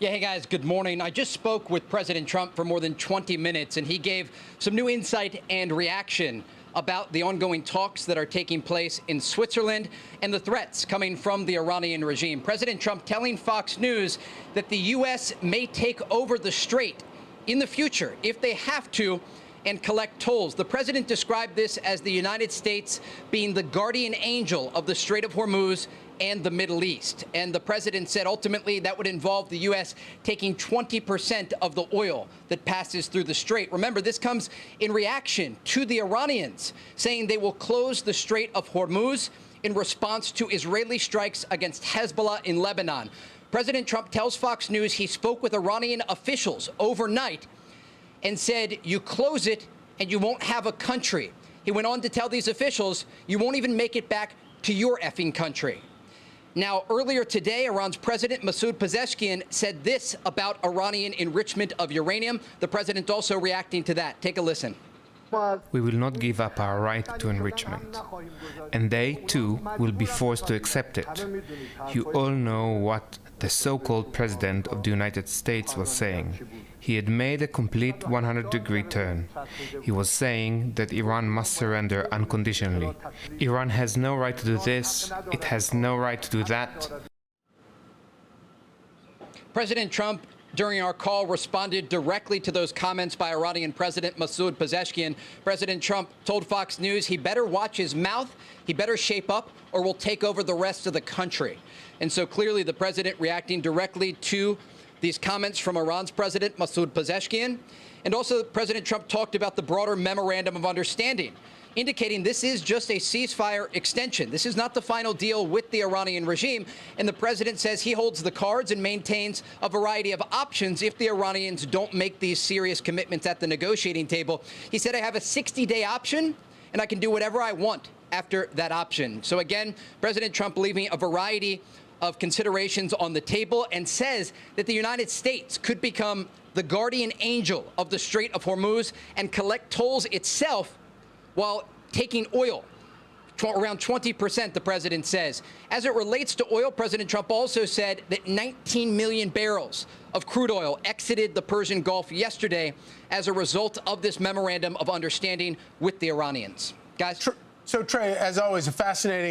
Yeah, hey guys, good morning. I just spoke with President Trump for more than 20 minutes, and he gave some new insight and reaction about the ongoing talks that are taking place in Switzerland and the threats coming from the Iranian regime. President Trump telling Fox News that the U.S. may take over the strait in the future if they have to and collect tolls. The president described this as the United States being the guardian angel of the Strait of Hormuz and the Middle East. And the president said ultimately that would involve the U.S. taking 20% of the oil that passes through the strait. Remember, this comes in reaction to the Iranians saying they will close the Strait of Hormuz in response to Israeli strikes against Hezbollah in Lebanon. President Trump tells Fox News he spoke with Iranian officials overnight and said, you close it and you won't have a country. He went on to tell these officials, you won't even make it back to your effing country. Now, earlier today, Iran's President Masoud Pezeshkian said this about Iranian enrichment of uranium. The president also reacting to that. Take a listen. We will not give up our right to enrichment, and they, too, will be forced to accept it. You all know what the so-called President of the United States was saying. He had made a complete 100-degree turn. He was saying that Iran must surrender unconditionally. Iran has no right to do this, it has no right to do that. President Trump, during our call, responded directly to those comments by Iranian President Masoud Pezeshkian. President Trump told Fox News he better watch his mouth, he better shape up, or we'll take over the rest of the country. And so clearly the president reacting directly to these comments from Iran's President Masoud Pezeshkian. And also President Trump talked about the broader memorandum of understanding, indicating this is just a ceasefire extension. This is not the final deal with the Iranian regime. And the president says he holds the cards and maintains a variety of options if the Iranians don't make these serious commitments at the negotiating table. He said, I have a 60-day option, and I can do whatever I want after that option. So again, President Trump leaving a variety of considerations on the table and says that the United States could become the guardian angel of the Strait of Hormuz and collect tolls itself while taking oil, around 20%, the president says. As it relates to oil, President Trump also said that 19 million barrels of crude oil exited the Persian Gulf yesterday as a result of this memorandum of understanding with the Iranians. Guys? So, Trey, as always, a fascinating